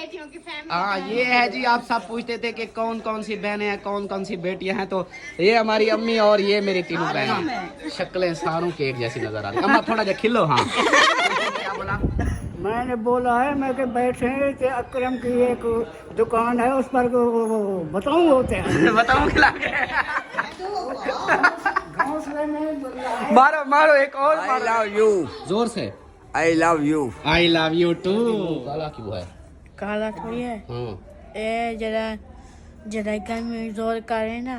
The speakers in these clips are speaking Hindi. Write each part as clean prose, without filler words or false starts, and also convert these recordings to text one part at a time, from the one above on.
बेटियों की फैमिली। हाँ ये है जी। आप सब पूछते थे कि कौन कौन सी बहनें हैं, कौन कौन सी बेटियां हैं, तो ये हमारी अम्मी और ये मेरी तीनों बहनें। शक्लें सारों के एक जैसी नजर आ रही। अम्मा थोड़ा जा खिलो। हाँ क्या बोला? मैंने बोला है मैं कि बैठे कि अकरम की एक दुकान है उस पर बताऊँ होते हैं। बताऊँ खिला के? घोंसले में मारो मारो एक और। I love you. जोर से। I love you. I love you too. काला क्यों है? काला थोड़ी है हाँ ए जरा जरा घर में जोर करे ना।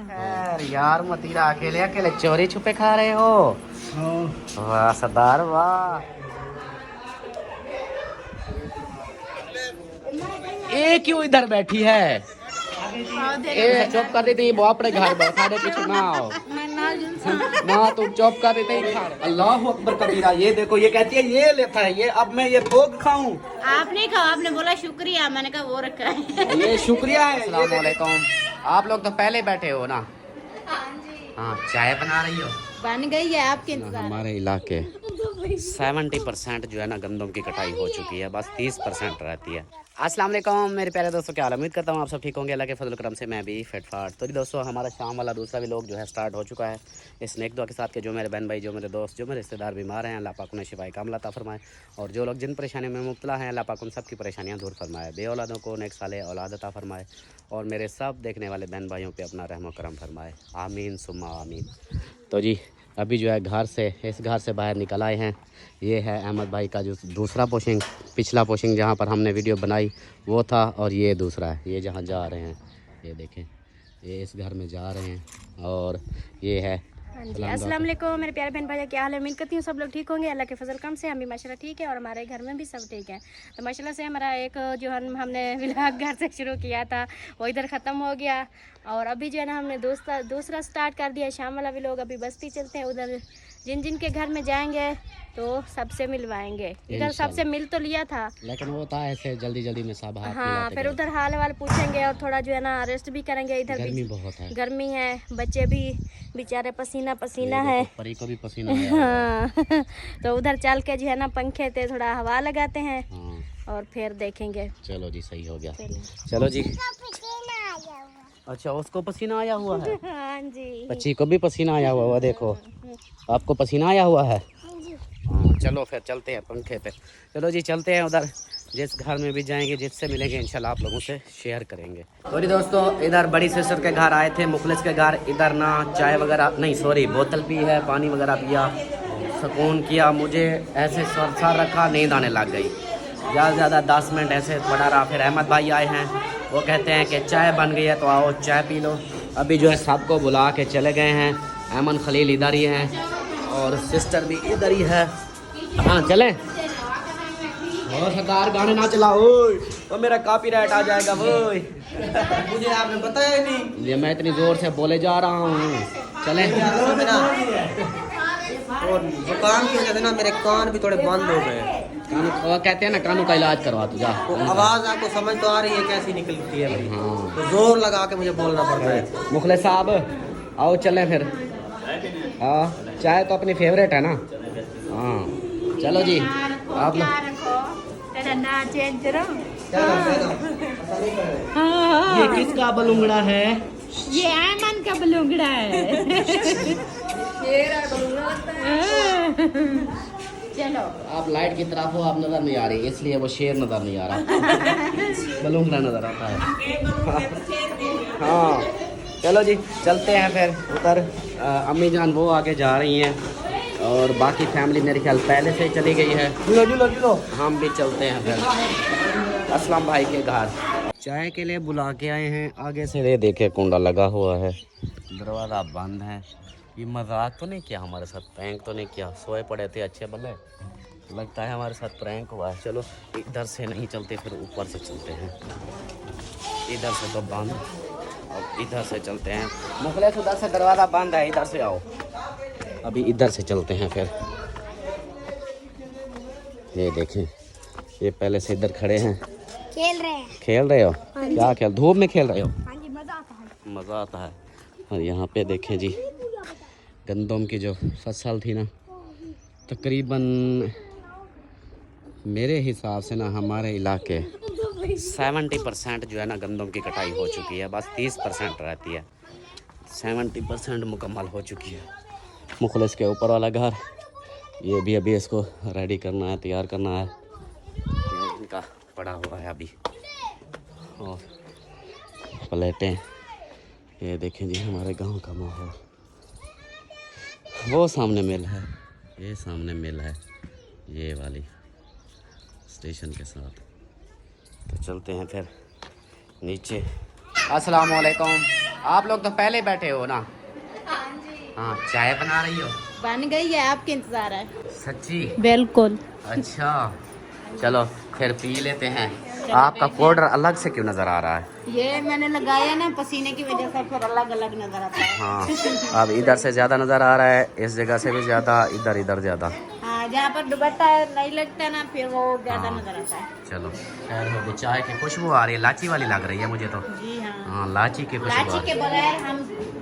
यार मतीरा अकेले अकेले चोरी छुपे खा रहे हो? वाह सरदार वाह। ये क्यों इधर बैठी है? ए चुप कर देती वो अपने घर बैठा दे पीछे ना आओ ना। तुम चुप कर देते ही खा रहे। अल्लाह अकबर कबीरा। ये देखो ये कहती है ये लेता है ये, अब मैं ये भोग खाऊं? आपने कहा, आपने बोला शुक्रिया, मैंने कहा वो रखा है। ये शुक्रिया है। अस्सलाम वालेकुम। आप लोग तो पहले बैठे हो ना? हाँ चाय बना रही हो? बन गई है आपके इंतजार। हमारे इलाके 70% जो है ना गंदम की कटाई हो चुकी है, बस 30% रहती है। अस्सलाम वालेकुम मेरे प्यारे दोस्तों, क्या हाल है? उम्मीद करता हूँ आप सब ठीक होंगे। अल्लाह के फजल करम से मैं भी फिट फाट। तो जी दोस्तों हमारा शाम वाला दूसरा भी लोग जो है स्टार्ट हो चुका है इस नेक दुआ के साथ कि जो मेरे बहन भाई, जो मेरे दोस्त, जो मेरे रिश्तेदार बीमार हैं, अल्लाह पाक उन्हें शिफाए कामिला अता फरमाए। और जो लोग जिन परेशानियों में मुब्तला हैं, अल्लाह पाक उन सब की परेशानियाँ दूर फरमाए। बे औलादों को नेक साले औलाद अता फरमाए और मेरे सब देखने वाले बहन भाइयों पर अपना रहम करम फरमाए। आमीन सुम्मा आमीन। तो जी अभी जो है घर से, इस घर से बाहर निकल आए हैं। ये है अहमद भाई का जो दूसरा पोशिंग। पिछला पोशिंग जहाँ पर हमने वीडियो बनाई वो था, और ये दूसरा है। ये जहाँ जा रहे हैं ये देखें, ये इस घर में जा रहे हैं। और ये है अस्सलाम वालेकुम मेरे प्यारे बहन भाई, क्या हाल है? उम्मीद करती हूँ सब लोग ठीक होंगे। अल्लाह के फजल कम से हम भी माशाल्लाह ठीक है और हमारे घर में भी सब ठीक है। तो माशाल्लाह से हमारा एक जो हमने व्लॉग घर से शुरू किया था वो इधर ख़त्म हो गया और अभी जो है ना हमने दूसरा स्टार्ट कर दिया शाम वाला व्लॉग। अभी बस्ती चलते हैं, उधर जिन जिन के घर में जाएंगे तो सबसे मिलवाएंगे। इधर सबसे मिल तो लिया था लेकिन वो था ऐसे जल्दी जल्दी में सब हाथ हाँ, फिर उधर हाल वाल पूछेंगे और थोड़ा जो है ना रेस्ट भी करेंगे। इधर गर्मी बहुत है, गर्मी है, बच्चे भी बेचारे पसीना पसीना है। परी को भी पसीना आया हाँ तो उधर चल के जो है ना पंखे पे थोड़ा हवा लगाते हैं हाँ। और फिर देखेंगे। चलो जी सही हो गया। चलो जी। अच्छा उसको पसीना आया हुआ है? हाँ जी, बच्ची को भी पसीना आया हुआ है। देखो आपको पसीना आया हुआ है। हाँ चलो फिर चलते हैं पंखे पे। चलो जी चलते हैं उधर, जिस घर में भी जाएंगे, जिससे मिलेंगे इंशाल्लाह आप लोगों से शेयर करेंगे। सॉरी दोस्तों, इधर बड़ी सिस्टर के घर आए थे, मुखलिस के घर। इधर ना चाय वगैरह नहीं, सॉरी बोतल पी है, पानी वगैरह पिया, सुकून किया। मुझे ऐसे सर रखा, नींद आने लग गई। ज़्यादा से ज़्यादा 10 मिनट ऐसे पड़ा रहा। फिर अहमद भाई आए हैं, वो कहते हैं कि चाय बन गई है तो आओ चाय पी लो। अभी जो है सबको बुला के चले गए हैं। अमन खलील इधर ही हैं और सिस्टर भी इधर ही है। हाँ चलें। और सरदार गाने ना चलाओ, तो मेरा कॉपीराइट आ जाएगा। वो मुझे आपने बताया ही नहीं। ये मैं इतनी ज़ोर से बोले जा रहा हूँ। चलें। और जुकाम की वजह से ना मेरे कान भी थोड़े बंद हो गए। वो कहते हैं ना कानों का इलाज करवा तू जा। तो आवाज़ आपको समझ तो आ रही है कैसी निकलती है भाई? हाँ तो जोर लगा के मुझे बोलना पड़ता है। मुखलिस साहब आओ चलें फिर। हाँ चाय तो अपनी फेवरेट है ना। हाँ चलो जी आप लोग। ये किसका बलूंगड़ा है? ये अमन का बलूंगड़ा है। चलो आप लाइट की तरफ हो, आप नजर नहीं आ रही, इसलिए वो शेर नजर नहीं आ रहा। बलूंगड़ा नजर आता है। हाँ चलो जी चलते हैं फिर उधर। अम्मी जान वो आगे जा रही हैं और बाकी फैमिली मेरे ख्याल पहले से ही चली गई है। जुलो हम भी चलते हैं फिर असलम भाई के घर। चाय के लिए बुला के आए हैं। आगे से ये देखे कुंडा लगा हुआ है, दरवाज़ा बंद है। ये मजाक तो नहीं किया हमारे साथ, प्रैंक तो नहीं किया? सोए पड़े थे अच्छे भले, लगता है हमारे साथ प्रैंक हुआ है। चलो इधर से नहीं चलते, फिर ऊपर से चलते हैं। इधर से तो बंद, अब इधर से चलते हैं। मुखलिस उधर से दरवाज़ा बंद है, इधर से आओ। अभी इधर से चलते हैं फिर। ये देखें, ये पहले से इधर खड़े हैं, खेल रहे हो? क्या खेल? धूप में खेल रहे हो? मज़ा आता है। और यहाँ पे देखें जी गंदम की जो फसल थी ना, तकरीबन मेरे हिसाब से ना हमारे इलाके 70% जो है ना गंदम की कटाई हो चुकी है, बस 30% रहती है। 70% मुकम्मल हो चुकी है। मुखलिस के ऊपर वाला घर, ये भी अभी इसको रेडी करना है, तैयार करना है। ये इनका पड़ा हुआ है अभी। और प्लेटें, ये देखें जी हमारे गांव का माहौल। वो सामने मिल है, ये सामने मिल है, ये वाली स्टेशन के साथ। तो चलते हैं फिर नीचे। अस्सलाम वालेकुम। आप लोग तो पहले बैठे हो ना? हाँ, चाय बना रही हो? बन गई है, आपके इंतजार है। सच्ची? बिल्कुल। अच्छा, चलो फिर पी लेते हैं। आपका पाउडर अलग से क्यों नज़र आ रहा है? ये मैंने लगाया ना, पसीने की वजह से फिर अलग अलग नजर आता है। हाँ, अब इधर से ज़्यादा नज़र आ रहा है, इस जगह से भी ज़्यादा, इधर ज़्यादा। हाँ, जहाँ पर दुपट्टा नहीं लगता ना फिर वो ज्यादा नजर आता है। चलो खैर हो गई। चाय की खुशबू आ रही है, लाची वाली लग रही है मुझे तो। जी हाँ, हाँ, लाची की खुशबू आ लाची रही के है। बगैर हम,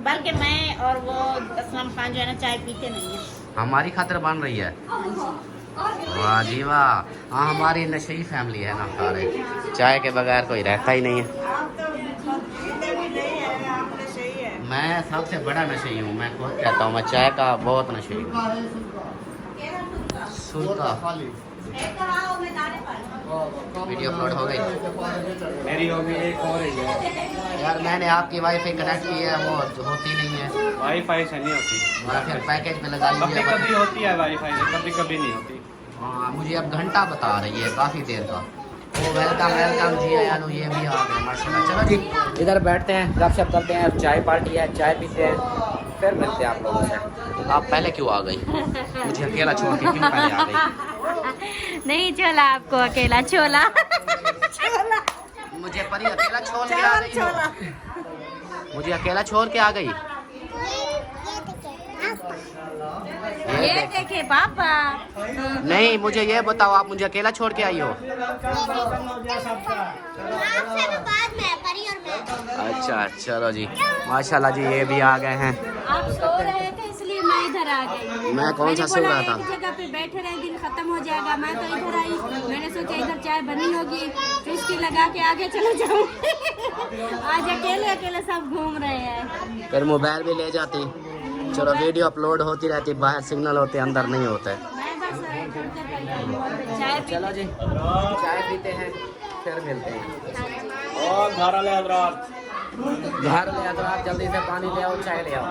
बल्कि मैं और वो असलम खान जो है ना चाय पीते नहीं है। हमारी खातिर बन रही है। वाह जी वाह। हाँ, हमारी नशेई फैमिली है ना सारे, चाय के बगैर कोई रहता ही नहीं है। मैं सबसे बड़ा नशेई हूँ, मैं खुद कहता हूँ मैं चाय का बहुत नशेई हूँ। सुनता वीडियो अपलोड हो गई मेरी हो गई, एक और है यार। मैंने आपकी वाईफाई कनेक्ट की है, वो होती नहीं है। वाईफाई से नहीं होती, हमारा फिर पैकेज में लगा कभी लीजिए। कभी होती है वाईफाई से, कभी कभी नहीं होती। हाँ, मुझे अब घंटा बता रही है काफ़ी देर का। तो वेलकम जी यानो, ये भी आ गए माशाल्लाह। चलो जी इधर बैठते हैं, गपशप करते हैं, चाय पार्टी है, चाय पीते हैं, फिर मिलते हैं आप लोगों से। आप पहले क्यों आ गई? मुझे अकेला छोड़ के क्यों पहले आ गई? नहीं छोला आपको अकेला, छोला मुझे परी अकेला छोड़ के आ गई हो। मुझे अकेला छोड़ के आ गई। ये देखे पापा। नहीं, मुझे ये बताओ, आप मुझे अकेला छोड़ के आई हो? अच्छा, चलो जी माशाल्लाह जी, ये भी आ गए हैं। आप सो रहे थे इसलिए मैं इधर आ गई। मैं कौन सा सो रहा था? एक जगह पे बैठे रहे, दिन खत्म हो जाएगा, मैं तो इधर आई। मैंने सोचा इधर चाय बनी होगी, चुस्की लगा के आगे चले जाऊँ। आज अकेले अकेले सब घूम रहे हैं। फिर मोबाइल भी ले जाती। चलो वीडियो अपलोड होती रहती, बाहर सिग्नल होते, अंदर नहीं होते। मैं बस चाय चलो जी चाय पीते हैं, फिर मिलते हैं। और घर वाले हजरात, घर ले आओ, जल्दी से पानी ले आओ, चाय ले आओ।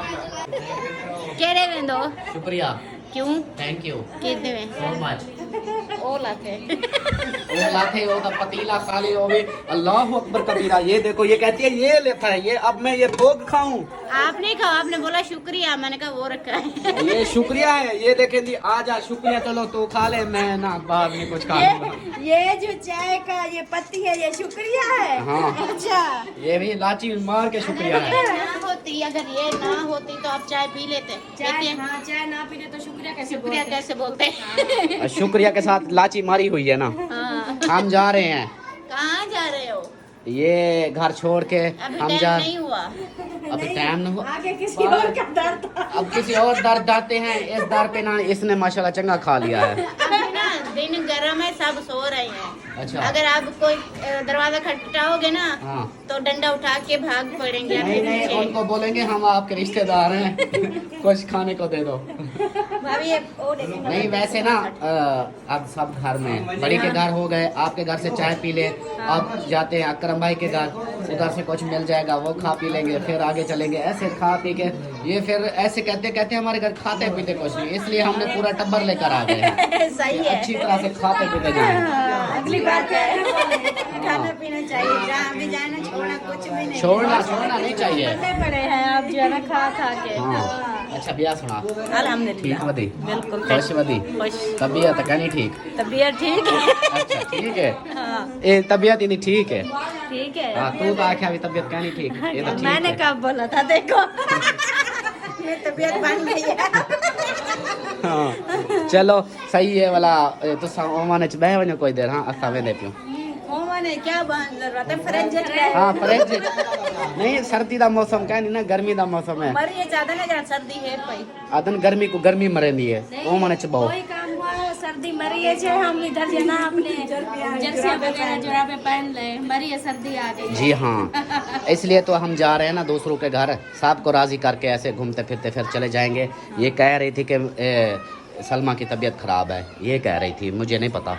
केड़े वेंदो? शुक्रिया, क्यों? थैंक यू कितने में? So much. ओला थे। वो लाते हो तो पतीला खाली हो गए। अल्लाह अकबर कबीरा। ये देखो, ये कहती है ये लेता है, ये अब मैं ये भोग खाऊं? आप नहीं खाओ, आपने बोला शुक्रिया, मैंने कहा वो रखा है। ये शुक्रिया है, ये देखें जी, आजा शुक्रिया। चलो तो खा ले, मैं ना बाद में कुछ खा लूंगा। ये जो चाय का ये पत्ती है, ये शुक्रिया है। हाँ। अच्छा, ये भी लाची मार के शुक्रिया है। ना होती, अगर ये ना होती तो आप चाय पी लेते। हाँ, चाय ना पीने तो शुक्रिया कैसे बोलते? शुक्रिया के साथ लाची मारी हुई है ना। हाँ। हम जा रहे हैं, कहाँ जा रहे हो? ये घर छोड़ के अभी हम टाइम जा। नहीं हुआ। अभी टाइम न हुआ, आगे किसी और का दर्द। अब किसी और दर जाते हैं। इस दर पे ना इसने माशाल्लाह चंगा खा लिया है। अभी ना दिन गर्म है, सब सो रहे हैं। अच्छा, अगर आप कोई दरवाजा खटखटाओगे ना हाँ। तो डंडा उठा के भाग पड़ेंगे आपके नहीं नहीं, पीछे। उनको बोलेंगे हम आपके रिश्तेदार हैं, कुछ खाने को दे दो। भाभी ये ओ देखो। नहीं वैसे ना अब सब घर में, बड़ी के घर हो गए, आपके घर से चाय पी ले, अब जाते हैं अकरम भाई के घर, उधर से कुछ मिल जाएगा वो खा पी लेंगे, फिर आगे चलेंगे। ऐसे खा पी के ये फिर ऐसे कहते कहते हमारे घर खाते पीते कुछ नहीं, इसलिए हमने पूरा टब्बर लेकर आ गए हैं। सही है। अच्छी तरह से खाते पीते जाए। अगली बात है खाना पीना चाहिए, जहाँ भी जाए ना छोड़ना कुछ भी नहीं। छोड़ना नहीं चाहिए। बड़े हैं आप जो है ना, खा खा के। हाँ। अच्छा बिया सुना, अल्हम्दुलिल्लाह ठीक वधी, बिल्कुल खुश वधी, खुश। तबीयत कहनी ठीक। तबीयत ठीक है। अच्छा ठीक है, हाँ ए तबीयत ही नहीं ठीक है। ठीक है। हाँ, तू तो आख्या भी तबीयत कहनी ठीक, ये तो ठीक मैंने है। कब बोला था, देखो। ये तबीयत बन गई है। हाँ चलो सही है वाला। तुसा ओमाने च बह वञो कोई देर। हाँ असां वेंदे पियूं। ओ माने क्या बन जरूरत है, फ्रिज है। हाँ फ्रिज नहीं, सर्दी दा मौसम कहनी ना, गर्मी दा मौसम है। मरी ये ज्यादा ना, ज्यादा सर्दी है भाई। अदन गर्मी को गर्मी मरेंदी है, ओमाने च बहु। कोई काम हुआ सर्दी मरी है जो हम इधर जो ना अपने जर्सी वगैरह जुराबे पहन ले, मरी है सर्दी आ गई। जी हाँ, इसलिए तो हम जा रहे हैं ना दूसरों के घर, साहब को राजी करके ऐसे घूमते फिरते फिर चले जाएंगे। ये कह रही थी कि सलमा की तबीयत खराब है, ये कह रही थी, मुझे नहीं पता।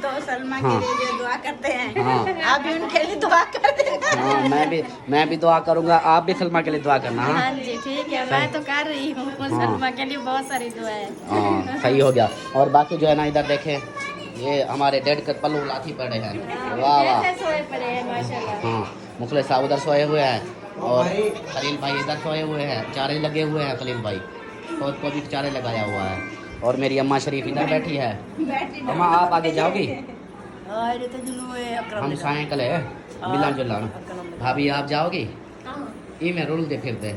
तो सलमा हाँ। के लिए जो दुआ करते हैं, हाँ। आप भी उनके लिए दुआ कर देना। हाँ, मैं भी दुआ करूंगा, आप भी सलमा के लिए दुआ करना। हाँ हाँ जी ठीक है, मैं तो कर रही हूँ सलमा के लिए बहुत सारी दुआ है। हाँ, सही हो गया। और बाकी जो है ना इधर देखे, ये हमारे डेड के पल्लू लाठी पड़े हैं, वाह वाह। कैसे सोए पड़े हैं माशाल्लाह। हाँ, मुखले साहब उधर सोए हुए हैं और खलील भाई इधर सोए हुए हैं, चारे लगे हुए हैं खलील भाई, खुद को भी चारे लगाया हुआ है। और मेरी अम्मा शरीफ इधर बैठी है। अम्मा आप आगे जाओगी? हम साइकिल है मिलन जुलन। भाभी आप जाओगी? ई में रोल दे फिर दे।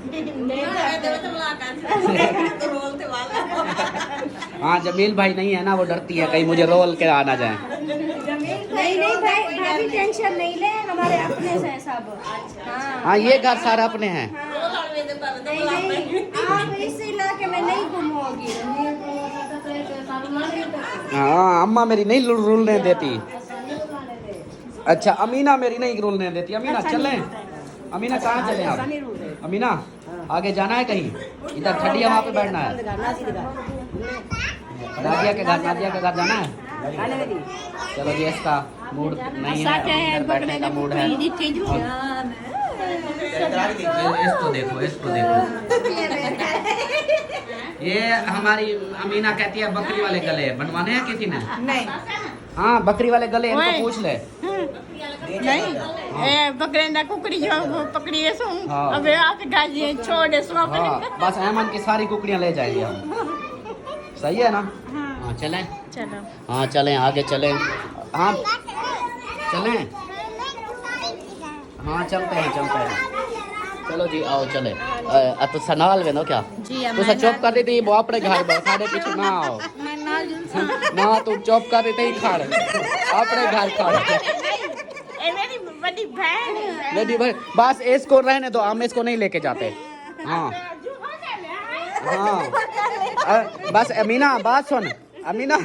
हाँ, जमील भाई नहीं है ना, वो डरती है कहीं मुझे रोल के आना जाए। नहीं भाई, भाभी टेंशन नहीं ले, हमारे अपने से सब। हाँ, ये घर सारा अपने हैं। नहीं, आप इस इलाके में नहीं घूमोगी। हाँ, अम्मा मेरी नहीं रुलने देती। अच्छा, अमीना मेरी नहीं रुलने देती। अमीना चलें? अमीना कहाँ चलें आप? अमीना आगे जाना है कहीं? इधर ठंडी हवा पे बैठना है। नादिया के घर जाना है। चलो जी, इसका मूड नहीं है, इधर बैठने का मूड है। इसको देखो ये हमारी अमीना कहती है बकरी वाले गले बनवाने हैं किसी ने? नहीं हाँ, बकरी वाले गले इनको पूछ ले। नहीं पकड़े ना कुकड़ी जो पकड़ी है सुन हाँ। अब आके गाजी छोड़े सो हाँ, बस अहमद की सारी कुकड़ियाँ ले जाएंगे हम। सही है ना? हाँ, चलें। चलो हाँ चलें, आगे चलें। हाँ चलें। हाँ चलते हैं। चलो जी, आओ चले। तो सनाल में नो क्या जी, तू चुप कर देती वो अपने घर में साढ़े पीछे ना आओ ना, तू चुप कर देते ही खड़ अपने घर खड़। मेरी बड़ी बहन है लेडी भाई बस इसको रहने दो, हम इसको नहीं लेके जाते। हाँ हाँ, बस अमीना बात सुन। अमीना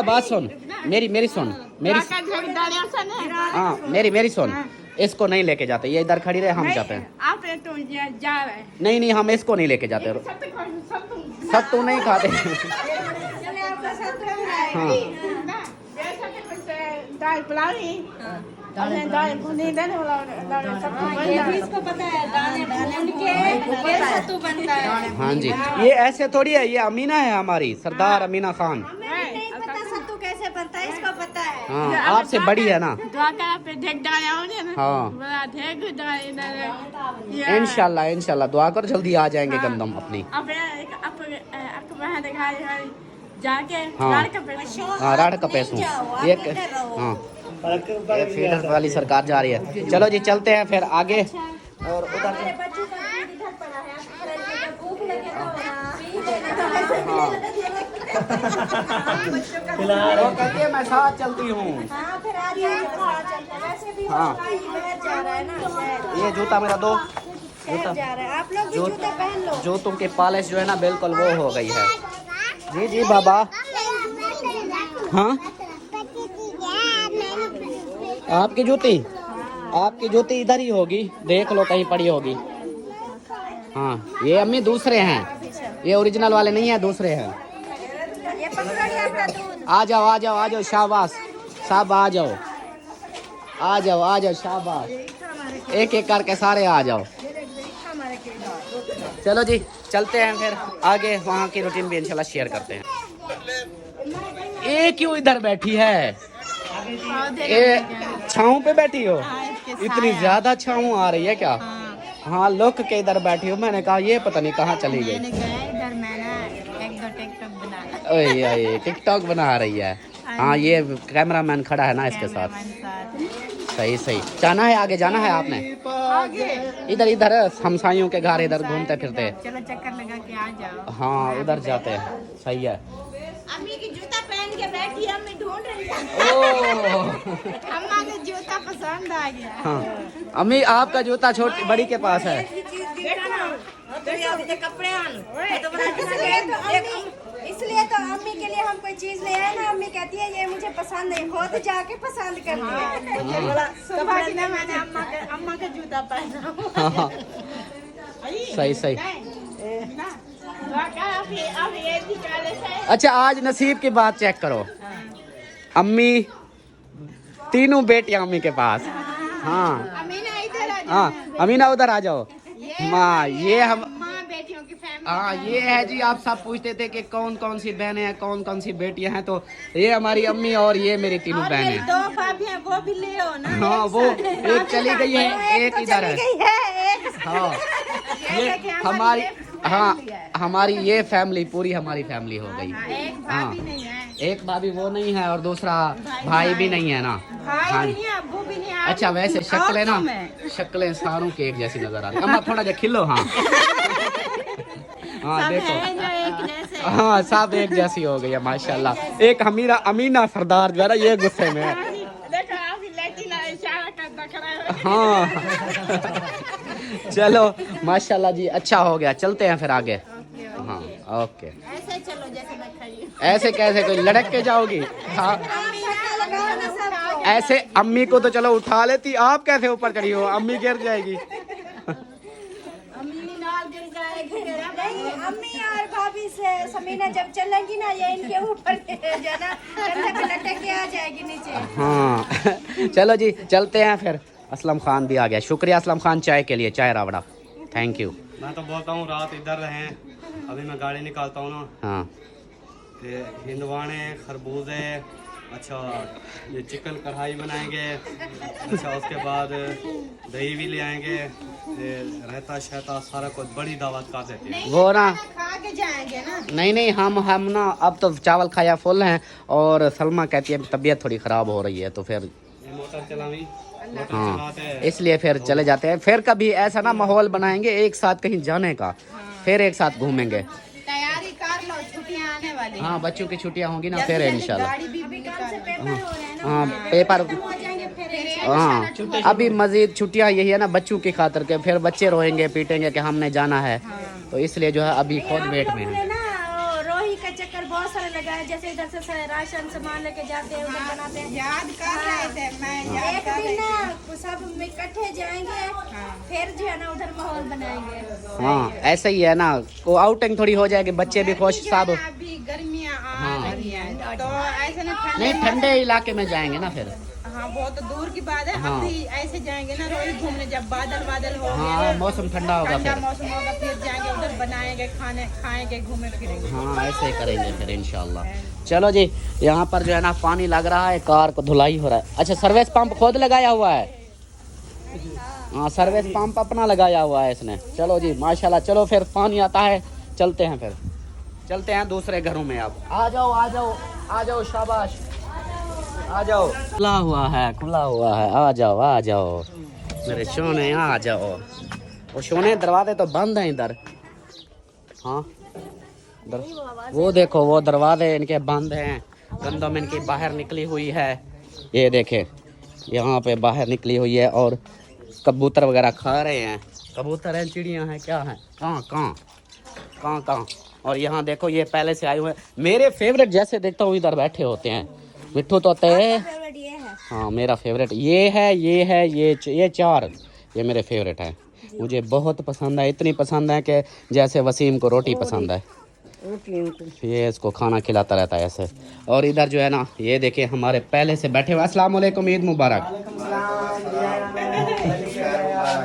बात सुन, मेरी सुन, हाँ मेरी सुन। इसको नहीं लेके जाते, ये इधर खड़ी रहे, हम जाते हैं। आप तो जा रहे नहीं, हम इसको नहीं लेके जाते। सत्तू नहीं खाते। हाँ दाल पुलावी दाल भुनी देने वाला सब ये भी इसको पता है, दाने भून के फिर सत्तू बनता है। हाँ जी, ये ऐसे थोड़ी है, ये अमीना है हमारी, सरदार अमीना खान। नहीं पता सत्तू कैसे बनता है, इसको पता है। हाँ, आपसे बड़ी है ना। दुआ करा पे ढेक डाया होने ना हाँ। बड़ा ढेक डाया इंशाल्लाह दुआ कर, जल्दी आ जाएंगे गंदम अपनी। अब वहाँ दिखाई जाके हाँ। रात का पैसा हाँ, राड का पैसों ये हाँ, ये फीडर वाली सरकार जा रही है। चलो जी, चलते हैं फिर आगे। और उधर वो कहती है मैं साथ चलती हूँ। हाँ फिर आ जाओ, वैसे भी हाँ। शहर जा रहा है ना, ये जूता मेरा दो, शहर जा रहा है। आप लोग भी जूते पहन लो। जूतों की पॉलिश जो है ना बिल्कुल वो हो गई है। जी बाबा। हाँ, आपकी जूती इधर ही होगी, देख लो कहीं पड़ी होगी। हाँ, ये अम्मी दूसरे हैं, ये ओरिजिनल वाले नहीं है, दूसरे हैं। ये पकड़िए अपना दूध। आ जाओ शाबाश, सब आ जाओ शाबाश, एक करके सारे आ जाओ। चलो जी, चलते हैं फिर आगे, वहाँ की रूटीन भी इंशाल्लाह शेयर करते हैं। ये क्यों इधर बैठी है? ये छाँव पे बैठी हो? इतनी ज्यादा छाँव आ रही है क्या? हाँ, लुक के इधर बैठी हो। मैंने कहा ये पता नहीं कहाँ चली गई। इधर मैं ना एक दो टिकटॉक बना ओए टिकटॉक बना रही है। हाँ, ये कैमरामैन खड़ा है ना इसके साथ। सही जाना है, आगे जाना है आपने? इधर हमसाइयों के घर इधर घूमते फिरते। चलो चक्कर लगा के आ जाओ। हाँ, उधर जाते हैं। सही है। अम्मी की जूता पहन के बैठी है, अम्मी ढूंढ रही है। अम्मा को जूता पसंद आ गया। हाँ, अम्मी आपका जूता छोटी बड़ी के पास है। कपड़े इसलिए तो अम्मी के लिए हम कोई चीज ले आए ना, अम्मी कहती है ये मुझे पसंद है, खुद जाके पसंद करती है। सुबह की ना मैंने अम्मा का जूता पहना। हाँ, सही सही। अब ये निकाले से अच्छा आज नसीब की बात चेक करो, अम्मी तीनों बेटियां अम्मी के पास। हाँ अमीना इधर आ हाँ, अमीना उधर आ जाओ। माँ ये हम माँ बेटियों की फैमिली। हाँ ये है जी, आप सब पूछते थे कि कौन कौन सी बहनें हैं, कौन कौन सी बेटियां हैं, तो ये हमारी अम्मी और ये मेरी तीनों और बहनें मेरी हैं। दो भाभी हैं, वो भी ले आओ ना। हाँ वो एक चली गई है, एक इधर है। हाँ ये हमारी, हाँ हमारी ये फैमिली पूरी हमारी फैमिली हो गई। एक हाँ भाभी नहीं है, एक भाभी वो नहीं है और दूसरा भाई भी नहीं है ना। भाई हाँ भी नहीं है, अब्बू भी नहीं है। अच्छा वैसे शक्लें ना, शक्लें सारों की एक जैसी नजर आ रही है। अम्मा थोड़ा जा खिलो। हाँ हाँ देखो, एक जैसे। हाँ सब एक जैसी हो गई है माशाल्लाह। एक अमीना सरदार जो है ना ये गुस्से में है। देखो आप लेकिन इशारा करता खड़ा है। हाँ चलो माशाल्लाह जी, अच्छा हो गया, चलते हैं फिर आगे। हाँ ओके। ऐसे चलो जैसे मैं खड़ी हूँ। ऐसे कैसे, कोई लड़क के जाओगी? हाँ ऐसे अम्मी को तो चलो उठा लेती, आप कैसे ऊपर चढ़ी हो? अम्मी गिर जाएगी। नहीं, अम्मी और भाभी से समीना जब चलेंगी ना, ये इनके ऊपर जाना लटक के आ जाएगी नीचे। हाँ चलो जी चलते हैं फिर। असलम खान भी आ गया, शुक्रिया असलम खान चाय के लिए, चाय रावड़ा, थैंक यू। मैं तो बोलता हूँ रात इधर रहें, अभी मैं गाड़ी निकालता हूँ ना। हाँ ये हिंदवाने, खरबूजे, अच्छा ये चिकन कढ़ाई बनाएंगे, अच्छा उसके बाद दही भी ले आएंगे, ये रहता शहता सारा कुछ बड़ी दावत कर देते हैं। वो ना खा के जाएंगे ना। नहीं हम ना अब तो चावल खाया फुल हैं, और सलमा कहती है तबीयत थोड़ी ख़राब हो रही है, तो फिर ये मोटर चलावी, मोटर हाँ चलाते हैं। इसलिए फिर चले जाते हैं। फिर कभी ऐसा ना माहौल बनाएंगे एक साथ कहीं जाने का, फिर एक साथ घूमेंगे। तैयारी कर लो, छुट्टियां आने वाली। हाँ बच्चों की छुट्टियां होंगी ना, फिर इंशाल्लाह। गाड़ी भी हाँ पेपर, हाँ अभी मजीद छुट्टियां यही है ना बच्चों की खातिर के, फिर बच्चे रोएंगे पीटेंगे कि हमने जाना है, तो इसलिए जो है अभी खुद वेट में है। ना रोही का चक्कर बहुत सारे लगा है, जैसे इधर से राशन सामान लेके जाते हैं, उधर बनाते हैं। याद कर रहे थे, मैं याद एक कर दिन रही ना सब इकट्ठे जाएंगे, फिर जो है ना उधर माहौल बनाएंगे। हाँ ऐसा ही है ना, को आउटिंग थोड़ी हो जाएगी, बच्चे भी खुश सब। अभी गर्मियाँ आ रही हैं, तो ऐसे ना नहीं ठंडे इलाके में जाएंगे ना फिर। हाँ बहुत दूर की बात है। हाँ। अभी ऐसे जाएंगे ना रोज घूमने, जब बादल हो हाँ गए, मौसम ठंडा होगा ठंडा फिर। मौसम होगा, फिर जाएंगे उधर बनाएंगे, खाएंगे, घूमे फिरेंगे। हाँ ऐसे ही करेंगे फिर इंशाल्लाह। चलो जी, यहाँ पर जो है ना पानी लग रहा है, कार को धुलाई हो रहा है। अच्छा सर्विस पंप खुद लगाया हुआ है? हाँ सर्विस पंप अपना लगाया हुआ है इसने। चलो जी माशाल्लाह, चलो फिर पानी आता है, चलते हैं फिर, चलते हैं दूसरे घरों में। अब आ जाओ आ जाओ आ जाओ, शाबाश आ जाओ। खुला हुआ है, खुला हुआ है, आ जाओ आ जाओ मेरे सोने, आ जाओ। वो सोने दरवाजे तो बंद हैं इधर। हाँ वो देखो वो दरवाजे इनके बंद हैं, गंदम इनकी बाहर निकली हुई है, ये देखे यहाँ पे बाहर निकली हुई है, और कबूतर वगैरह खा रहे हैं। कबूतर हैं, चिड़ियाँ हैं, क्या है, कहाँ कहाँ कहाँ कहाँ। और यहाँ देखो ये पहले से आए हुए हैं, मेरे फेवरेट जैसे देखता हूँ इधर बैठे होते हैं। मिट्ठू तोते, हाँ मेरा फेवरेट ये है, ये चार, ये मेरे फेवरेट है, मुझे बहुत पसंद है। इतनी पसंद है कि जैसे वसीम को रोटी पसंद है, ये इसको खाना खिलाता रहता है ऐसे। और इधर जो है ना ये देखिए हमारे पहले से बैठे हुए। अस्सलाम वालेकुम, ईद मुबारक।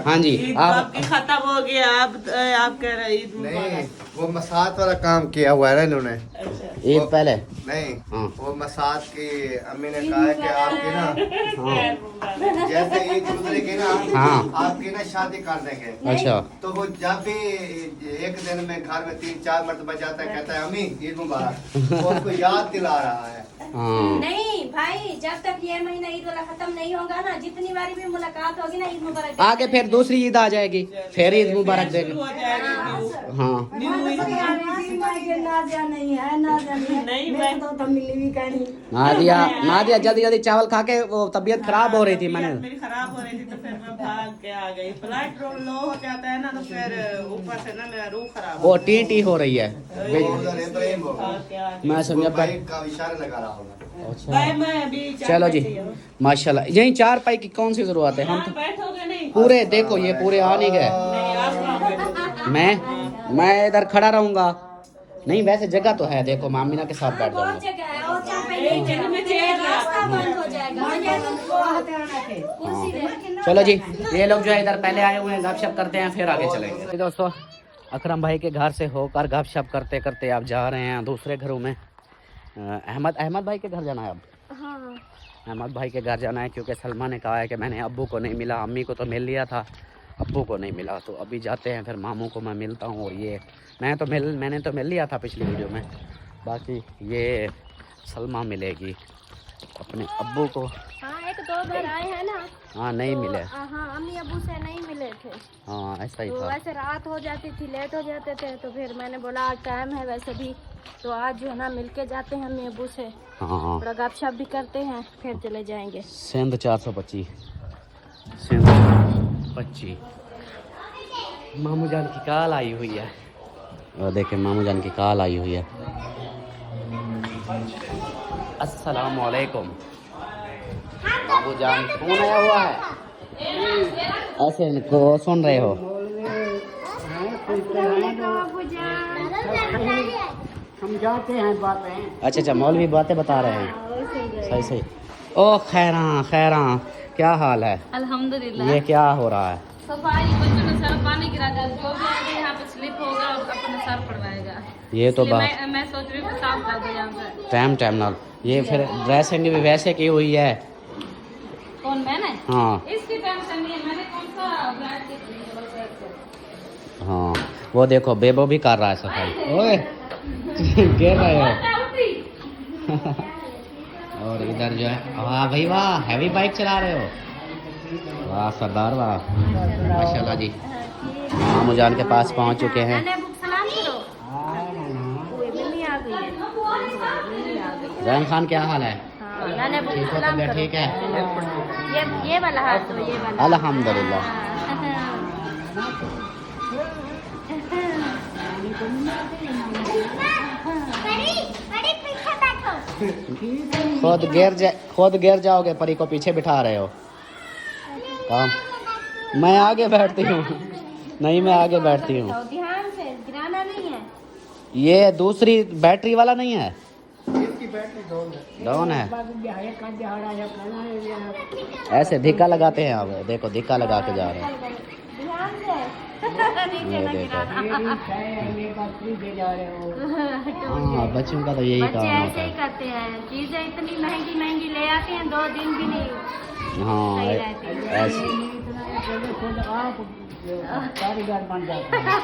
हाँ जी आपकी खत्म हो गया, आप कह रहे ईद नहीं, वो मसाद वाला काम किया हुआ है ना इन्होंने। ईद पहले नहीं हाँ। वो मसाद की अम्मी ने कहा है कि आपकी ना हाँ जैसे ईद गुजरेगी ना, हाँ। आपकी ना शादी कर देंगे। अच्छा तो वो जब भी एक दिन में घर में 3-4 मरतबा जाता है, कहता है अम्मी ईद मुबारक, वो उसको याद दिला रहा है। हाँ नहीं भाई भाई जब तक ये महीना ईद वाला खत्म नहीं होगा ना, जितनी बारी भी मुलाकात होगी ना, ईद मुबारक आगे फिर दूसरी ईद आ जाएगी, फिर ईद मुबारक देंगे। हाँ नहीं मैं नादिया जल्दी जल्दी चावल खा के वो तबीयत खराब हो रही थी, मैंने मेरी खराब हो रही थी तो फिर मैं भाग के आ गई। फ्लाइट लो हो जाता है ना तो फिर ऊपर से ना मेरा रूह खराब वो टी हो रही है। उधर इब्राहिम होगा। मैं समझा बाइक का इशारा लगा रहा होगा। भाई मैं अभी चलो जी माशाल्लाह। यही 4 पाई की कौन सी जरूरत है, हम तो बैठोगे नहीं? पूरे देखो ये पूरे आ नहीं गए। नहीं आप वहाँ बैठो। मैं इधर खड़ा रहूंगा। नहीं वैसे जगह तो है, देखो मामीना के साथ बैठ जाऊंगा। जगह है और चार पे में चेयर रास्ता बंद हो जाएगा। चलो जी ये लोग जो है इधर पहले आए हुए हैं, गपशप करते हैं फिर आगे चलेंगे। दोस्तों अकरम भाई के घर से होकर गपशप करते करते आप जा रहे हैं दूसरे घरों में। अहमद भाई के घर जाना है अब। हाँ अहमद भाई के घर जाना है क्योंकि सलमा ने कहा है कि मैंने अब्बू को नहीं मिला, अम्मी को तो मिल लिया था, अब्बू को नहीं मिला। तो अभी जाते हैं, फिर मामू को मैं मिलता हूँ। और ये मैंने तो मिल लिया था पिछली वीडियो में, बाकी ये सलमा मिलेगी अपने अब्बू को। हाँ 1-2 बार आए हैं ना। हाँ नहीं मिले। हाँ अम्मी अबू से नहीं मिले थे। हाँ ऐसा ही तो था। वैसे रात हो जाती थी, लेट हो जाते थे, तो फिर मैंने बोला आज टाइम है वैसे भी, तो आज जो है ना मिल के जाते हैं अम्मी अबू से, हाँ थोड़ा गपशप भी करते हैं, फिर चले जाएंगे। सिंध 425 सिंध 425। मामू जान की कॉल आई हुई है, और देखें मामू जान की कॉल आई हुई है। अस्सलाम वालेकुम। मामू जान फोन आया हुआ है, ऐसे इनको सुन रहे हो? समझाते हैं बातें। अच्छा मौलवी बातें बता रहे हैं। सही। ओ खैरा क्या हाल है? अल्हम्दुलिल्लाह। ये क्या हो रहा है? सफाई, बच्चों ने सर पानी गिरा दिया, जो भी आएगा यहाँ पे स्लिप होगा और अपने सर पड़वाएगा। ये तो बात मैं सोच रही हूँ कि साफ कर दो यहाँ से। टाइम नाल। ये फिर ड्रेसिंग भी वैसे की हुई है। कौन मैंने? हाँ इसकी टेंशन नहीं है, मैंने कौन सा ब्रांड की हाँ वो देखो बेबो भी कर रहा है सफाई। ओए गिर रहे हो। और इधर जो है, वाह भाई वाह, हैवी बाइक चला रहे हो, वाह सरदार वाह, माशाल्लाह जी। मामू जान के पास पहुंच चुके हैं। सलाम करो। कोई मिली आ गई है, मिली आ गई। जैन खान क्या हाल है? हाँ, नाने बुक ठीक हो सलाम तबीयत करो। ठीक है? ये वाला हाथ तो ये वाला। अल्हम्दुलिल्लाह। खुद गिर जाओगे, परी को पीछे बिठा रहे हो। काम मैं आगे बैठती हूँ। नहीं मैं आगे बैठती हूँ। ध्यान से गिराना नहीं है। ये दूसरी बैटरी वाला नहीं है, इसकी बैटरी डाउन है। है। ऐसे धिक्का लगाते हैं आप, देखो धिक्का लगा के जा रहे हैं। ध्यान से नीचे ये ना देखो। गिराना। हाँ बच्चों का तो यही बच्चे काम ऐसे होता ही है। करते हैं, चीजें इतनी महंगी ले आते हैं, 2 दिन भी नहीं हाँ सही रहती है। ऐसे खुद आप कारीगर बन जाते हैं।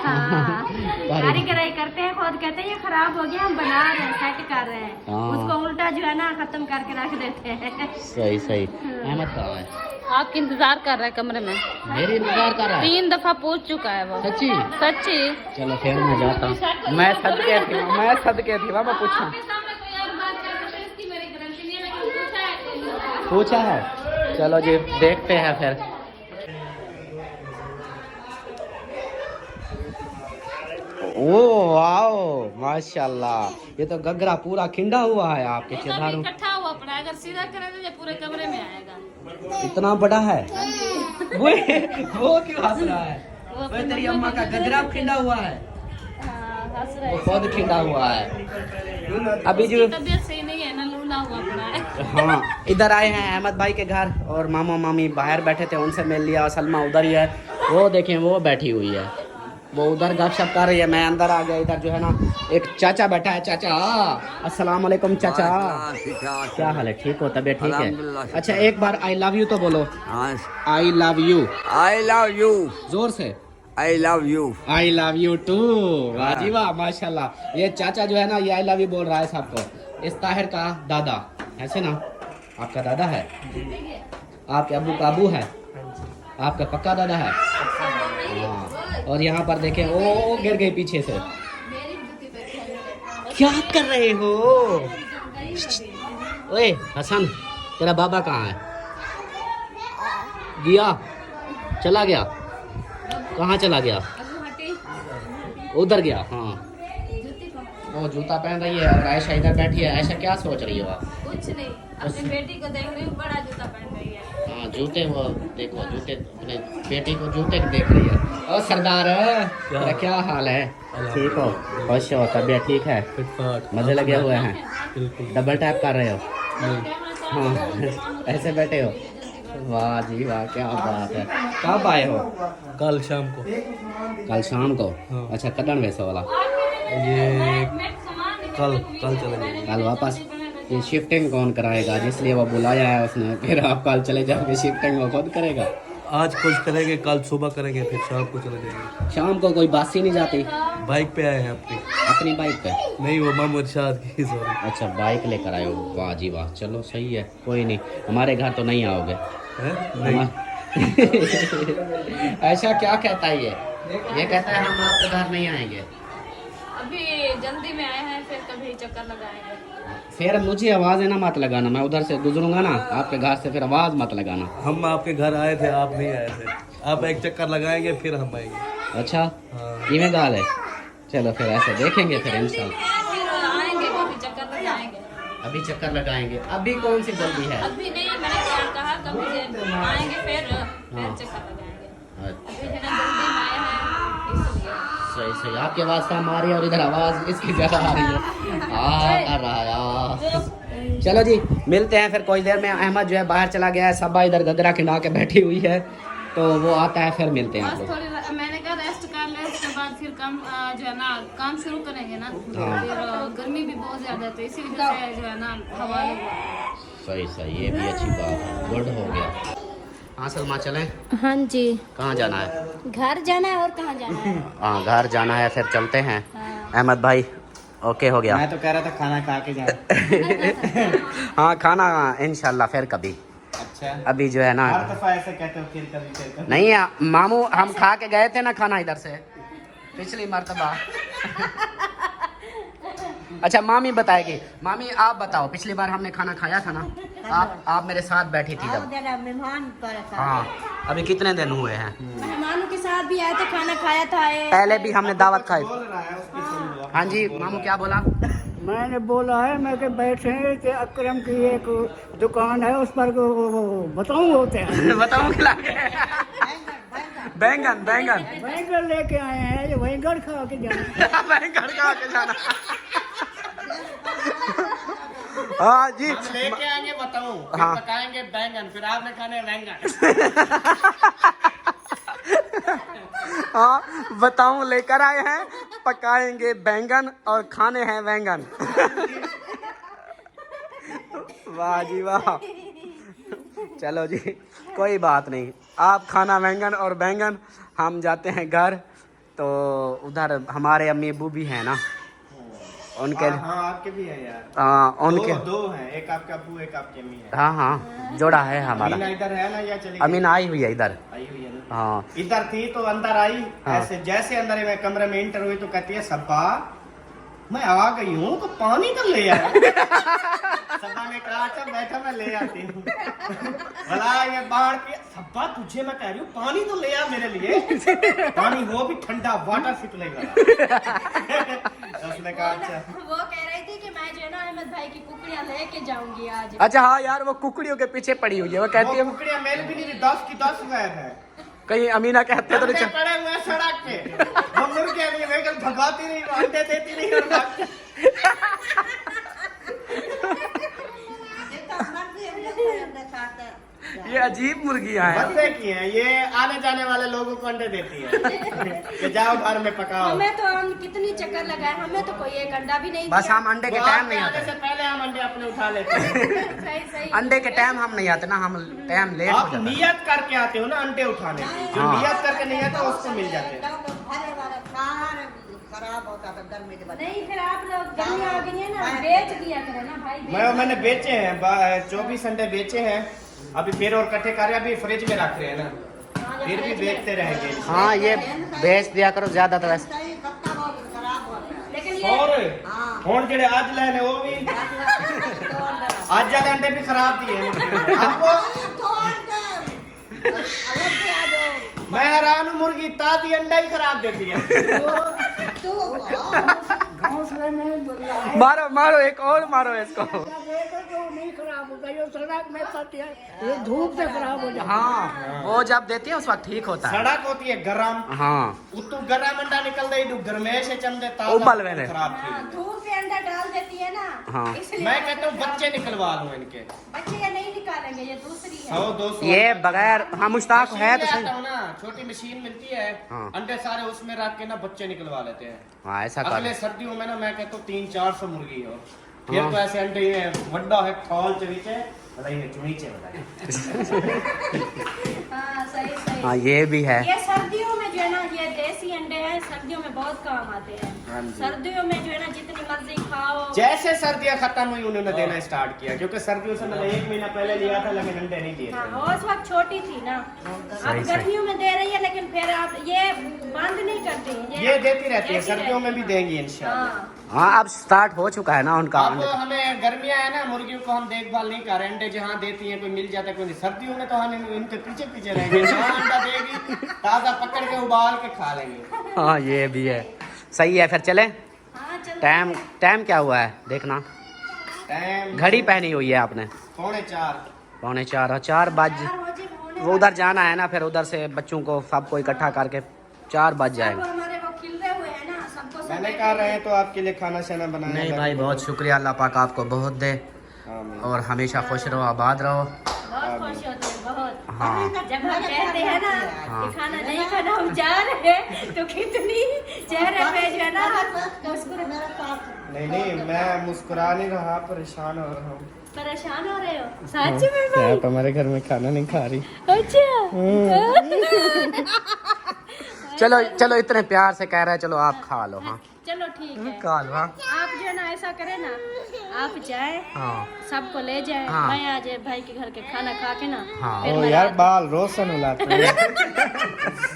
कारीगरी करते हैं, खुद कहते हैं ये खराब हो गया, हम बना रहे हैं, सेट कर रहे हैं, हाँ। उसको उल्टा जो है ना खत्म करके रख देते हैं। सही। अहमद कहाँ है? आपकी इंतजार कर रहा है कमरे में, मेरी इंतजार कर रहा है? 3 दफा पूछ चुका है वो। सच्ची? सच्ची। चलो फिर मैं जाता हूँ। मैं सदके थी मैं पूछा। पूछा है? चलो जी देखते हैं फिर। ओ वाओ माशाल्लाह, ये तो गगरा पूरा खिंडा हुआ है आपके चेहरों। इकट्ठा हुआ पड़ा है, अगर सीधा करेंगे तो पूरे कमरे में आएगा। इतना बड़ा है? वो क्यों हंस रहा है? वो तेरी अम्मा का गगरा खिंडा हुआ है, हंस रहा वो है। खुद खिंडा हुआ है। अभी जो तबीयत सही नहीं है ना, लूला हुआ पड़ा है। हाँ इधर आए हैं अहमद भाई के घर, और मामा मामी बाहर बैठे थे, उनसे मिल लिया। सलमा उधर ही है, वो देखें वो बैठी हुई है, वो उधर गपशप कर रही है। मैं अंदर आ गया। इधर जो है ना एक चाचा बैठा है। चाचा अस्सलाम वालेकुम। चाचा क्या हाल है? ठीक हो? तबीयत ठीक है? अच्छा एक बार आई लव यू तो बोलो। I love you. I love you. जोर से। I love you. I love you too. वाह जी वाह माशाल्लाह। ये चाचा जो है ना ये आई लव यू बोल रहा है सबको। इस ताहिर का दादा, ऐसे ना आपका दादा है? आपके अब्बू का अबू है? आपका पक्का दादा है? हाँ। और यहाँ पर देखें, ओ गिर गई पीछे से। क्या कर रहे हो? ओए हसन, तेरा बाबा कहाँ है? गया, चला गया। कहाँ चला गया? उधर गया। हाँ, वो जूता पहन रही है और आयशा इधर बैठी है। आयशा क्या सोच रही हो आप? कुछ नहीं, अपनी बेटी को देख रही हूँ, बड़ा जूता पहन रही है। हाँ, जूते, वो देखो जूते, अपने बेटी को जूते देख रही है। ओ सरदार, तेरा क्या हाल है? ठीक हो? खुश हो? तबीयत ठीक है? मजे लगे हुए हैं? डबल टैप कर रहे हो? हाँ, ऐसे बैठे हो? वाह जी वाह, क्या बात है। कब आए हो? कल शाम को। कल शाम को? अच्छा, कदन वैसा वाला ये कल चले जाएंगे। कल वापस? ये शिफ्टिंग कौन कराएगा? जिसलिए वो बुलाया है उसने, फिर आप कल चले जाओगे, शिफ्टिंग वो खुद करेगा? आज कुछ करेंगे, कल सुबह करेंगे, फिर शाम को चले जाएंगे। शाम को कोई बस ही नहीं जाती? बाइक पे आए हैं अपनी बाइक पे? नहीं, वो मोहम्मद शाद की, सॉरी। अच्छा, बाइक लेकर आए हो? वाह जी वाह, चलो सही है, कोई नहीं। हमारे घर तो नहीं आओगे? नहीं। ऐसा क्या कहता है ये कहता है हम आपके घर नहीं आएंगे। अभी जल्दी में आए हैं, फिर कभी चक्कर लगाएंगे। फिर मुझे आवाज़ ना मत लगाना, मैं उधर से गुजरूंगा ना आपके घर से, फिर आवाज़ मत लगाना। हम आपके घर आए थे, आप नहीं आए थे। आप एक चक्कर लगाएंगे, फिर हम आएंगे। अच्छा, ये गाल है। चलो फिर ऐसे देखेंगे, फिर इंशाल्लाह फिर आएंगे, कभी चक्कर लगाएंगे। अभी चक्कर लगाएंगे? अभी कौन सी जल्दी है? अभी नहीं, मैंने कहा कभी आएंगे, फिर चक्कर लगाएंगे। अभी जो ना जल्दी में आए हैं, इसलिए। सही सही, आपकी आवाज़ कम आ रही है और इधर आवाज़ इसकी ज़्यादा आ रही है। कर रहा यार। चलो जी, मिलते हैं फिर कोई देर में। अहमद जो है बाहर चला गया है, सबा इधर गगरा खिंडा के बैठी हुई है, तो वो आता है, फिर मिलते हैं आप लोग। मैंने कहा रेस्ट कर ले, उसके बाद फिर काम जो है ना काम शुरू करेंगे ना। फिर गर्मी भी बहुत ज़्यादा है, तो इसी वजह से जो है ना हवा सही सही, ये भी अच्छी बात है, गुड हो गया। हाँ सलमा, चलें? हाँ जी। कहाँ जाना है? घर जाना है, और कहाँ जाना है? हाँ, घर जाना है, फिर चलते हैं। अहमद भाई, ओके हो गया? मैं तो कह रहा था खाना खा के जाना। हाँ, खाना इंशाल्लाह फिर कभी। अच्छा, अभी जो है ना, हर दफा ऐसे कहते हो, फिर कभी। नहीं मामू, हम खा के गए थे ना खाना इधर से पिछली मर्तबा। अच्छा, मामी बताएगी। मामी आप बताओ, पिछली बार हमने खाना खाया था ना, आप मेरे साथ बैठी थी जब। मेहमान पर हाँ, अभी कितने दिन हुए हैं? मेहमानों के साथ भी आए थे, खाना खाया था। पहले भी हमने दावत खाई। हाँ जी, मामू क्या बोला? मैंने बोला है, मैं के बैठे कि अकरम की एक दुकान है, उस पर बताऊँ होते हैं। बताऊँ खिला के? बैंगन बैंगन बैंगन लेके आए हैं, जो बैंगन खा के जाना। बैंगन खा के जाना। हाँ जी, लेके आएंगे, बताऊँ, हाँ, पकाएंगे बैंगन, फिर आपने खाने बैंगन। हाँ, बताऊँ लेकर आए हैं, पकाएंगे बैंगन और खाने हैं बैंगन। वाह जी वाह, चलो जी, कोई बात नहीं। आप खाना बैंगन और बैंगन, हम जाते हैं घर। तो उधर हमारे अम्मी अब्बू भी हैं ना, उनके। हाँ, आपके भी है यार। हाँ, उनके दो हैं, एक आपका अब्बू, एक आपकी अम्मी है। हाँ हाँ, जोड़ा है हमारा। अमीना इधर है ना, या चली गई? अमीना आई हुई है इधर। आई हुई है ना? हाँ, इधर थी तो अंदर आई। हाँ। ऐसे जैसे अंदर मैं कमरे में इंटर हुई तो कहती है, सब्बा मैं आ गई हूँ तो पानी तो ले आया। सब्बा ने कहा, अच्छा बैठा, मैं ले आती हूँ। भला ये बाहर के, सब्बा तुझे मैं कह रही हूँ पानी तो ले आ मेरे लिए, पानी वो भी ठंडा, वाटर फिटलेगा। उसने कहा अच्छा। वो कह रही थी कि मैं जो है ना अहमद भाई की कुकड़ियाँ लेके जाऊंगी आज। अच्छा हाँ यार, वो कुकड़ियों के पीछे पड़ी हुई है, वो कहती है कुकड़ियाँ मेल भी नहीं, 10 की 10 गायब है। कहीं अमीना कहते तो अंडे पड़े हुए हैं सड़क पे, हम मुर्गे लिए मैं कल भगाती नहीं, अंडे देती नहीं और भागती। ये अजीब मुर्गियां हैं। बंदे की हैं ये, आने जाने वाले लोगों को अंडे देती है कि जाओ घर में पकाओ। हमें तो हम कितनी चक्कर लगाए, हमें तो कोई एक अंडा भी नहीं बस दिया। हम अंडे के टाइम नहीं आने आते, से पहले हम अंडे अपने उठा लेते हैं। सही सही। अंडे के टाइम हम नहीं आते ना, हम टाइम लेट हो आप जाता है। नियत करके आते हो ना अंडे उठाने की, जो हाँ। नियत करके नहीं आता उसको मिल जाते हैं। खराब होता था गर्मी के बाद। नहीं फिर आप लोग गर्मी आ गई है ना, बेच दिया करो ना भाई। मैंने बेचे हैं 24 अंडे बेचे हैं, अभी फिर और इकट्ठे कर रहे हैं, अभी फ्रिज में रख रहे हैं ना, फिर भी बेचते रहेंगे। हाँ ये बेच दिया करो ज्यादा तो वैसे। लेकिन और ਹੁਣ ਜਿਹੜੇ आज लेने वो भी आज ज्यादा अंडे भी खराब दिए हैं आपको। मैं हैरान हूँ, मुर्गी ताजी अंडा ही खराब देती है। मारो मारो एक और मारो इसको। ये धूप से खराब हो जाता हाँ वो जब देती है उस वक्त ठीक होता है। सड़क होती है गरम, हाँ उतू गरम अंडा निकल रही गरमेश है चमदे ताजा उबल वेले। खराब थी। धूप में अंडा डाल देती है ना, हाँ। इसलिए मैं कहता हूँ बच्चे निकलवा लूँ इनके। बच्चे ये नहीं निकालेंगे, ये दूसरी है। 100-200 ये बगैर हाँ मुश्ताक है तो मशीन ले सही। आता हूँ ना, छोटी मशीन मिलती है, हाँ। अंडे सारे उसमें रख के ना बच्चे निकलवा लेते हैं। हाँ ऐसा अगले कर। सर्दियों में ना मैं कहता हूँ 300-400 मुर्गी हो, फिर हाँ। तो ऐसे अंडे वड्डा है खाल चवीचे बताइए चुनीचे बताइए। हाँ सही सही। हाँ ये भी है। ये सर्दियों में जो है ना, ये देसी अंडे हैं, सर्दियों में बहुत काम आते हाँ हैं। जी। सर्दियों में जो है ना जितनी मर्जी खाओ। जैसे सर्दियाँ खत्म हुई उन्होंने देना स्टार्ट किया, क्योंकि सर्दियों से मैंने 1 महीना पहले लिया था लेकिन अंडे नहीं दिए हाँ थे। उस वक्त छोटी थी ना, अब गर्मियों में दे रही है, लेकिन फिर आप ये बंद नहीं करती। ये देती रहती है, सर्दियों में भी देंगी इंशाल्लाह। हाँ हाँ अब स्टार्ट हो चुका है ना उनका। अब हमें गर्मियाँ है ना, मुर्गियों को हम देखभाल नहीं कर रहे, अंडे जहाँ देती हैं कोई मिल जाता है कोई नहीं। सर्दियों में तो हम इनके पीछे पीछे रहेंगे, जहाँ अंडा देगी ताजा पकड़ के उबाल के खा लेंगे। हाँ ये भी है, सही है। फिर चले। हाँ चल। टाइम टाइम क्या हुआ है देखना, टाइम घड़ी पहनी हुई है आपने। 3:45। 3:45 4 बज। वो उधर जाना है ना, फिर उधर से बच्चों को सबको इकट्ठा करके 4 बज जाएंगे। हमारे वो खिल रहे हुए हैं ना, सबको मैंने कहा रहे तो आपके लिए खाना शाना बनाया। नहीं भाई बहुत शुक्रिया, अल्लाह पाक आपको बहुत दे और हमेशा खुश रहो, आबाद रहो। बहुत खुश होते हैं बहुत। हाँ जब हम कहते हैं ना कि खाना नहीं खाना, हम जा रहे हैं, तो कितनी चेहरे पे जो है ना नहीं नहीं मैं मुस्कुरा नहीं रहा, परेशान हो रहा हूँ। परेशान हो रहे हो सच में भाई? आप हमारे घर में खाना नहीं खा रही। अच्छा चलो चलो इतने प्यार से कह रहे हैं, चलो आप खा लो। हाँ चलो ठीक है। खा लो। हाँ आप जो है ना ऐसा करें ना, आप जाए हाँ सबको ले जाए। हाँ। मैं आज भाई के घर के खाना खा के ना हाँ। फिर ओ मैं यार रात- बाल रोशन उलाते हैं।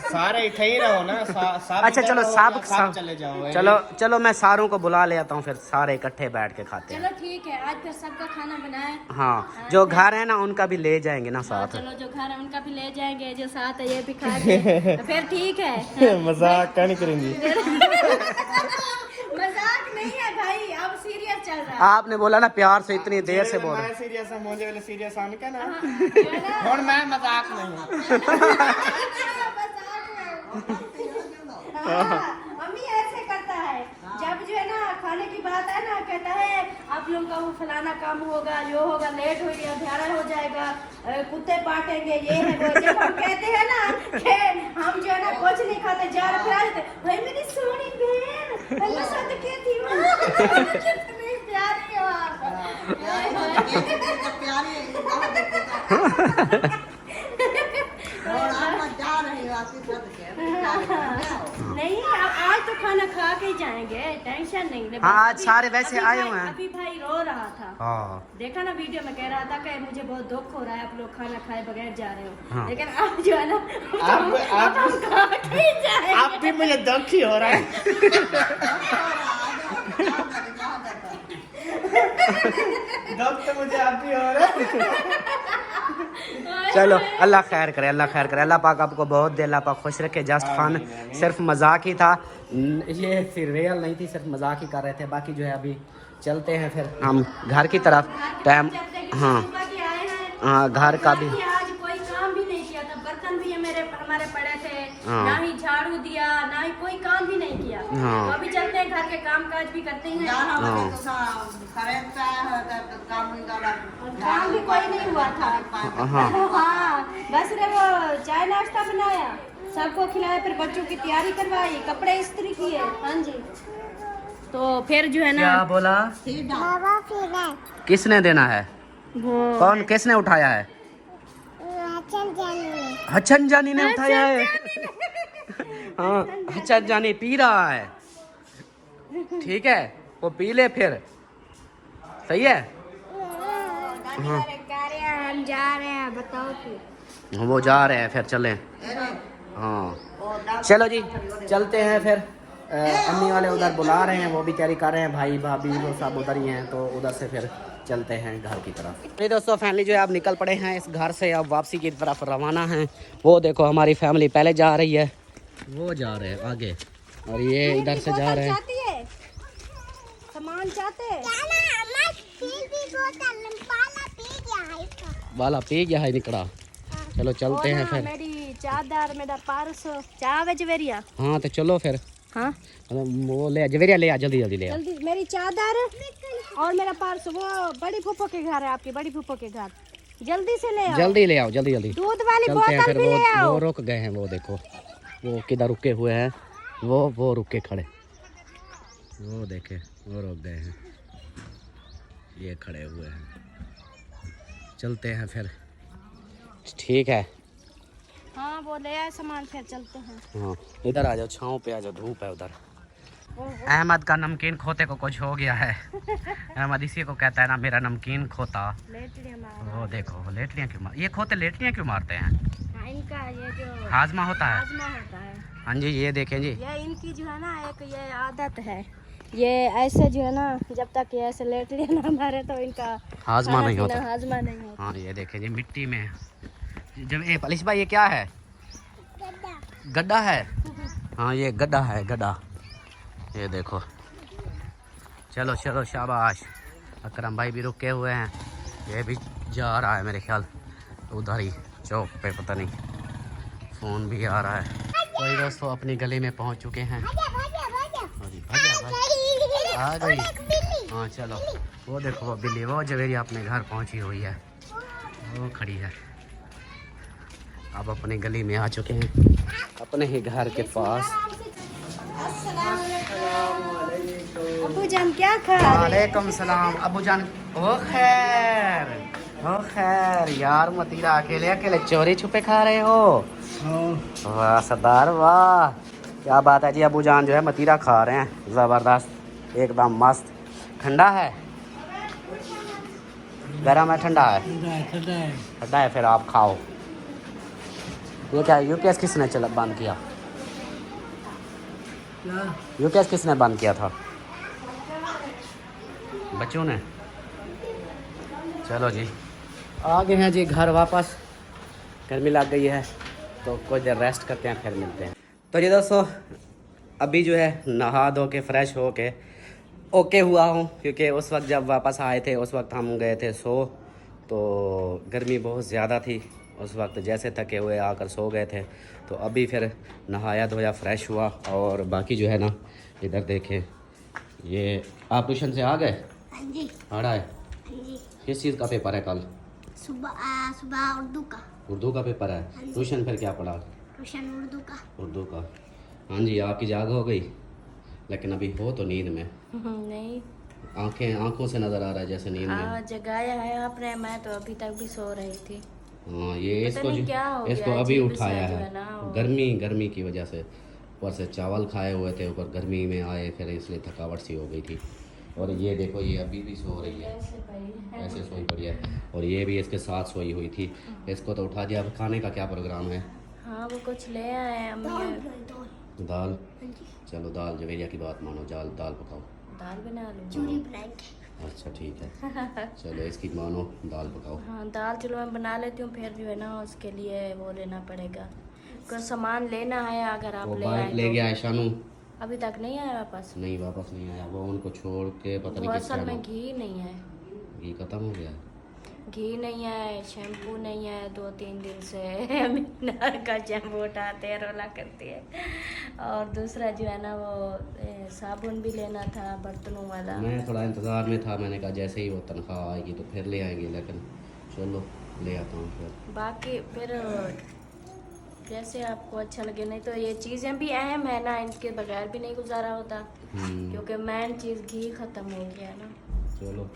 सारे इथे ही रहो ना, सब अच्छा इधर चलो रहो, सब सब चले जाओ। चलो चलो मैं सारों को बुला ले आता हूँ, फिर सारे इकट्ठे बैठ के खाते हैं। चलो ठीक है, आज फिर सबका खाना बनाए। हाँ जो घर है ना उनका भी ले जाएंगे ना हाँ, साथ। चलो जो घर है उनका भी ले जाएंगे, जो साथ है ये भी खाएंगे। फिर ठीक है। मजाक क्या नहीं करेंगी। मजाक नहीं है भाई, अब सीरियस चल रहा है। आपने बोला ना प्यार से, इतनी देर से बोल रहे। मैं सीरियस हूं, मुझे वाले सीरियस आने का ना। जो है ना, और मैं मजाक नहीं। हाँ, मम्मी ऐसे करता है, जब जो है ना खाने की बात है ना, कहता है आप लोगों का वो फलाना काम होगा, जो होगा, लेट हो गया, अंधेरा हो जाएगा, कुत्ते पाटेंगे, ये है वो। जब हम कहते हैं ना कि हम जो है ना कुछ नहीं खाते, जा रहे फिर आते, भाई मेरी सोनी बहन, मैं सद के थी कितनी प्यारी हो आप। नहीं आज तो खाना खा के ही जाएंगे, टेंशन नहीं ले। हाँ, बस आज सारे वैसे अभी आए भाई- हुए हैं। अभी भाई रो रहा था, हाँ देखा ना वीडियो में, कह रहा था कि मुझे बहुत दुख हो रहा है, आप लोग खाना खाए बगैर जा रहे हो। हाँ। लेकिन आप जो है ना आप हम खा के ही जाएंगे। आप भी मुझे दुख ही हो रहा है। दुख तो मुझे आप भी हो रहा है। चलो अल्लाह खैर करे, अल्लाह खैर करे, अल्लाह पाक आपको बहुत दे, अल्लाह पाक खुश रखे। जस्ट फन, सिर्फ मजाक ही था ये, फिर रियल नहीं थी, सिर्फ मजाक ही कर रहे थे। बाकी जो है अभी चलते हैं फिर हम घर की तरफ। टाइम हाँ हाँ घर का भी आज कोई काम भी नहीं किया था, बर्तन भी हमारे पड़े थे, हाँ। ना ही झाड़ू दिया, ना ही कोई काम भी नहीं किया। हाँ। तो अभी चलते हैं, घर के काम काज भी करते हैं। काम भी कोई नहीं हुआ था। हाँ हाँ बस रे वो चाय नाश्ता बनाया, सबको खिलाया, फिर बच्चों की तैयारी करवाई, कपड़े इस्त्री किए। हाँ जी, तो फिर जो है ना क्या बोला, किसने देना है, कौन किसने उठाया है? हसन जानी ने उठाया है। हाँ हसन जानी पी रहा है। ठीक है, वो पी ले फिर, सही है। हाँ हम जा रहे हैं, बताओ फिर। वो जा रहे हैं, फिर चलें। हाँ चलो जी, चलते हैं फिर। अम्मी वाले उधर बुला रहे हैं, वो भी तैयारी कर रहे हैं, भाई भाभी वो सब उधर ही हैं, तो उधर से फिर चलते हैं घर की तरफ। नहीं दोस्तों, फैमिली जो है अब निकल पड़े हैं इस घर से, अब वापसी की तरफ रवाना हैं। वो देखो हमारी फैमिली पहले जा रही है, वो जा रहे हैं आगे, और ये इधर से जा रहे हैं। सामान चाहते वाला पी गया है निकड़ा। चलो चलते हैं फिर। मेरी चादर, मेरा पर्स, चावे जवेरिया। हाँ तो चलो फिर। हाँ वो ले आ, जवेरिया ले आ, जल्दी जल्दी ले आ। जल्दी, मेरी चादर और मेरा पर्स, वो बड़ी फूफो के घर है, आपकी बड़ी फूफो के घर, जल्दी से ले आओ। जल्दी ले आओ, जल्दी जल्दी। दूध वाली चलते हैं बोतल फिर। भी ले आओ। वो रुक गए हैं, वो देखो वो किधर रुके हुए हैं, वो रुक के खड़े, वो देखे वो रुक गए हैं, ये खड़े हुए हैं। चलते हैं फिर, ठीक है। हाँ वो ले आए सामान, फिर चलते हैं। हाँ इधर आ जाओ, छाँव पे आ जाओ, धूप है उधर। अहमद का नमकीन खोते को कुछ हो गया है। अहमद इसी को कहता है ना, मेरा नमकीन खोता। वो देखो वो लेटलियाँ क्यों ये खोते लेटलियाँ क्यों मारते हैं? हाँ, इनका ये जो हाजमा होता है। हाजमा होता है। हाँ जी, ये देखें जी, ये इनकी जो है ना एक ये आदत है, ये ऐसे जो है ना, जब तक ये ऐसे लेटलियाँ ना मारे तो इनका हाजमा नहीं होता। हाजमा नहीं होता। हाँ ये देखें जी, मिट्टी में जब ये पलिश भाई, ये क्या है? गड्ढा है। हाँ ये गड्ढा है, गड्ढा, ये देखो। चलो चलो शाबाश। अकरम भाई भी रुके हुए हैं, ये भी जा रहा है मेरे ख्याल उधर ही चौक पे, पता नहीं, फ़ोन भी आ रहा है। कोई दोस्तों अपनी गली में पहुंच चुके हैं। आ गई। हाँ चलो, वो देखो वो बिल्ली, वो जवेरी अपने घर पहुंची हुई है, वो खड़ी है। अब अपनी गली में आ चुके हैं, अपने ही घर के पास। अबू जान क्या खा रहे? वालेकुम सलाम अबू जान। ओ खैर यार, मतीरा अकेले अकेले चोरी छुपे खा रहे हो? वाह सरदार वाह, क्या बात है जी। अबू जान जो है मतीरा खा रहे हैं, ज़बरदस्त, एकदम मस्त। ठंडा है, गरम है, ठंडा है? ठंडा है, फिर आप खाओ। ये क्या यूपीएस किसने चला बंद किया? यूपीएस किसने बंद किया था? बच्चों ने। चलो जी, आ गए हैं जी घर वापस, गर्मी लग गई है तो कुछ देर रेस्ट करते हैं, फिर मिलते हैं। तो जी दोस्तों, अभी जो है नहा धो के फ्रेश हो के ओके हुआ हूँ, क्योंकि उस वक्त जब वापस आए थे उस वक्त हम गए थे सो, तो गर्मी बहुत ज़्यादा थी उस वक्त, जैसे थके हुए आकर सो गए थे। तो अभी फिर नहाया धोया फ्रेश हुआ, और बाकी जो है ना, इधर देखें, ये आप ट्यूशन से आ गए? हाँ जी। आ रहा है? हाँ जी। किस चीज़ का पेपर है कल? सुबह उर्दू का। उर्दू का पेपर है। ट्यूशन फिर क्या पढ़ा? ट्यूशन उर्दू का। उर्दू का। हाँ जी, आपकी जाग हो गई, लेकिन अभी हो तो नींद में? नहीं, आंखों से नज़र आ रहा है जैसे नींद में। जगाया है आपने, मैं तो अभी तक भी सो रही थी। हाँ ये पता नहीं क्या हो इसको गया, अभी अजीब उठाया सा जो है है ना, वो- गर्मी की वजह से। ऊपर से चावल खाए हुए थे, ऊपर गर्मी में आए, फिर इसलिए थकावट सी हो गई थी। और ये देखो, ये अभी भी सो रही है, ऐसे सोई पड़ी है, और ये भी इसके साथ सोई हुई थी। इसको तो उठा दिया। अब खाने का क्या प्रोग्राम है? हाँ वो कुछ ले आए अम्मी। दाल? चलो दाल, जवेरिया की बात मानो, दाल पकाओ। दाल बना लो। अच्छा ठीक है, चलो इसकी मानो, दाल पकाओ। हाँ दाल चलो मैं बना लेती हूँ, फिर जो है ना उसके लिए वो लेना पड़ेगा, कुछ सामान लेना है। अगर आप वो ले बाइक आए ले गया है शानू? अभी तक नहीं आया वापस? नहीं वापस नहीं आया, वो उनको छोड़ के पता वो नहीं किस असल में टाइम। घी नहीं है, घी खत्म हो गया है। घी नहीं है, शैम्पू नहीं है, 2-3 दिन से मीनार का शैम्पू उठाते हैं, रोला करती है। और दूसरा जो है ना वो साबुन भी लेना था, बर्तनों वाला। मैं थोड़ा इंतज़ार में था, मैंने कहा जैसे ही वो तनख्वाह आएगी तो फिर ले आएंगे, लेकिन चलो ले आता हूँ फिर। बाकी फिर जैसे आपको अच्छा लगे, नहीं तो ये चीज़ें भी अहम है ना, इनके बगैर भी नहीं गुजारा होता, क्योंकि मेन चीज़ घी ख़त्म हो गया ना। चलो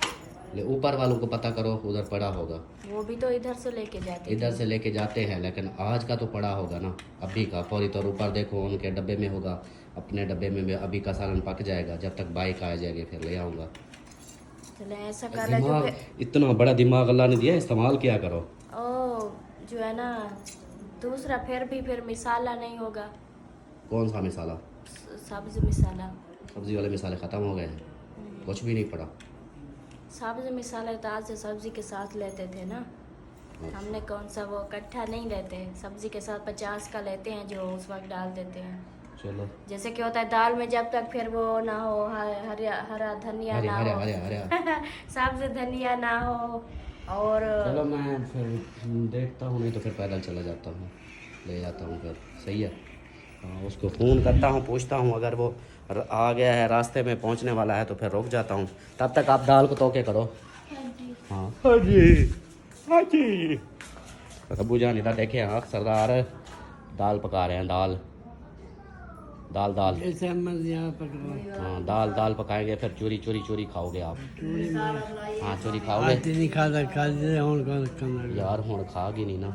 ऊपर वालों को पता करो, उधर पड़ा होगा। वो भी तो इधर से लेके जाते इधर से लेके जाते हैं, लेकिन आज का तो पड़ा होगा ना अभी का। फौरी तौर ऊपर देखो उनके डब्बे में होगा, अपने डब्बे में भी अभी का सालन पक जाएगा। जब तक बाइक आ जाएगी फिर ले आऊँगा। चले ऐसा कर ले जो दिमाग, इतना बड़ा दिमाग अल्लाह ने दिया, इस्तेमाल किया करो। ओ जो है ना दूसरा फिर मिसाला नहीं होगा। कौन सा मिसाला? सब्ज मिसाला। सब्जी वाले मिसाले ख़त्म हो गए हैं, कुछ भी नहीं पड़ा। सब्ज मिसाला तो आज से सब्जी के साथ लेते थे ना, हमने कौन सा वो इकट्ठा नहीं लेते, सब्जी के साथ 50 का लेते हैं जो उस वक्त डाल देते हैं। चलो जैसे कि होता है दाल में जब तक फिर वो ना हो हरा धनिया ना हो सब्ज धनिया ना हो। और चलो मैं फिर देखता हूँ, नहीं तो फिर पैदल चला जाता हूँ, ले जाता हूँ फिर। सही है, हाँ उसको फ़ोन करता हूँ, पूछता हूँ, अगर वो आ गया है रास्ते में पहुँचने वाला है तो फिर रुक जाता हूँ। तब तक आप दाल को तोके करो। हाँ हाँ जी हाँ जी। अबू जान इधर देखे हाँ सरदार दाल पका रहे हैं, दाल दाल दाल हाँ दाल दाल पकाएंगे, फिर चोरी चोरी चोरी खाओगे आप। हाँ चोरी खाओगे यार, हूँ खाओगी नहीं ना।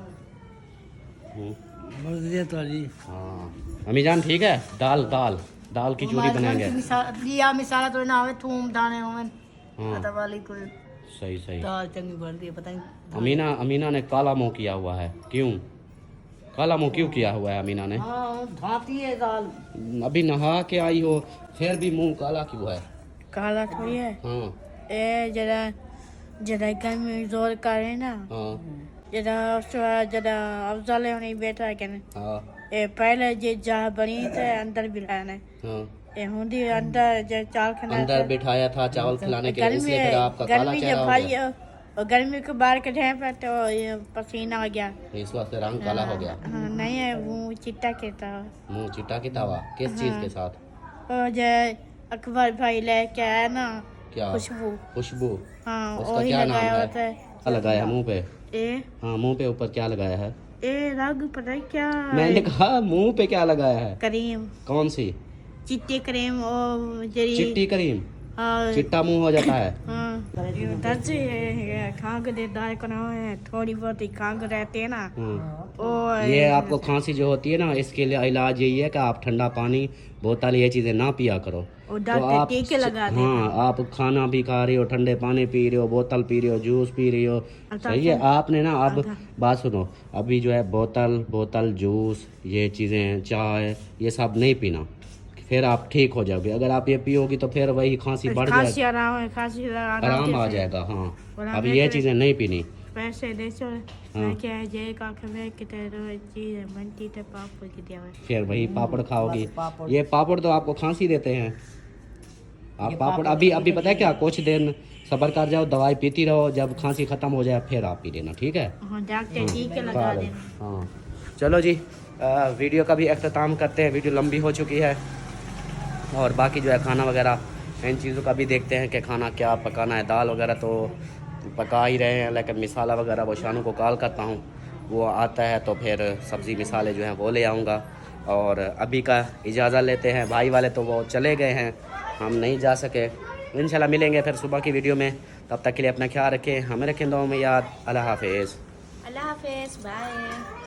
हाँ अम्मी जान ठीक है, दाल दाल दाल की चोरी बनाएंगे। लिया मिसाला तो ना आवे, थूम दाने होवे हाँ पता वाली कोई सही सही। दाल चंगी बढ़ दी पता नहीं। अमीना ने काला मुंह किया हुआ है, क्यों काला मुंह क्यों किया हुआ है अमीना ने? हाँ धाती है दाल। अभी नहा के आई हो फिर भी मुंह काला क्यों है? काला थोड़ी है। हाँ ए जरा जरा घर में जोर करे ना, हाँ जरा अफजल होने बैठा है कहने। हाँ ए पहले जे जा बनी थे अंदर बिठाने, हाँ ए हुंदी अंदर जे चावल खाना अंदर बिठाया था चावल खिलाने के लिए, इसलिए फिर आपका काला गर्मी चेहरा जब हो भाई गया। और गर्मी के बाहर के टाइम पर तो ये पसीना आ गया। इस वास्ते रंग काला हो गया। हाँ, नहीं है वो चिट्टा कहता है। मुंह चिट्टा की तावा किस चीज के साथ? और जो अकबर भाई लेके आया ना क्या? खुशबू। खुशबू। हाँ उसका वही क्या नाम लगाया है? होता है। क्या लगाया मुंह पे? ए हाँ मुंह पे ऊपर क्या लगाया है? ए रंग पता है क्या? मैंने कहा मुंह पे क्या लगाया है? क्रीम, कौन सी? चिट्टी क्रीम और जरी चिट्टी क्रीम। हाँ चिट्टा मुंह हो जाता है। हाँ दर्द खांग देदार को ना है, थोड़ी बहुत ही खांग रहते हैं ना। और ये आपको खांसी जो होती है ना, इसके लिए इलाज यही है कि आप ठंडा पानी बोतल ये चीज़ें ना पिया करो। और तो डॉक्टर आप टीके लगा देते हाँ आप खाना भी खा रही हो, ठंडे पानी पी रही हो, बोतल पी रही हो, जूस पी रही हो, सही है। आपने ना अब बात सुनो, अभी जो है बोतल जूस ये चीज़ें चाय ये सब नहीं पीना, फिर आप ठीक हो जाओगे। अगर आप ये पियोगी तो फिर वही खांसी बढ़ जाएगी, आराम आ जाएगा। हाँ अब ये चीज़ें नहीं पीनी। पैसे दे चो क्या है जे का में कितने चीज बनती थे पापड़ की दिया। फिर वही पापड़ खाओगी। ये पापड़ तो आपको खांसी देते हैं। आप पापड़ अभी पता है क्या, कुछ दिन सब्र कर जाओ, दवाई पीती रहो, जब खांसी खत्म हो जाए फिर आप पी लेना, ठीक है? डॉक्टर टीके लगा देना। हाँ चलो जी, वीडियो का भी अख्ताम करते हैं, वीडियो लंबी हो चुकी है। और बाकी जो है खाना वगैरह इन चीज़ों का भी देखते हैं कि खाना क्या पकाना है। दाल वगैरह तो पका ही रहे हैं, लेकिन मिसाला वगैरह वो शानू को कॉल करता हूँ, वो आता है तो फिर सब्ज़ी मिसाले जो हैं वो ले आऊँगा। और अभी का इजाज़त लेते हैं, भाई वाले तो वो चले गए हैं, हम नहीं जा सके। इंशाल्लाह मिलेंगे फिर सुबह की वीडियो में, तब तक के लिए अपना ख्याल रखें, हमें रखें दुआओं में याद। अल्लाह हाफिज़। अल्लाह हाफिज़, बाय।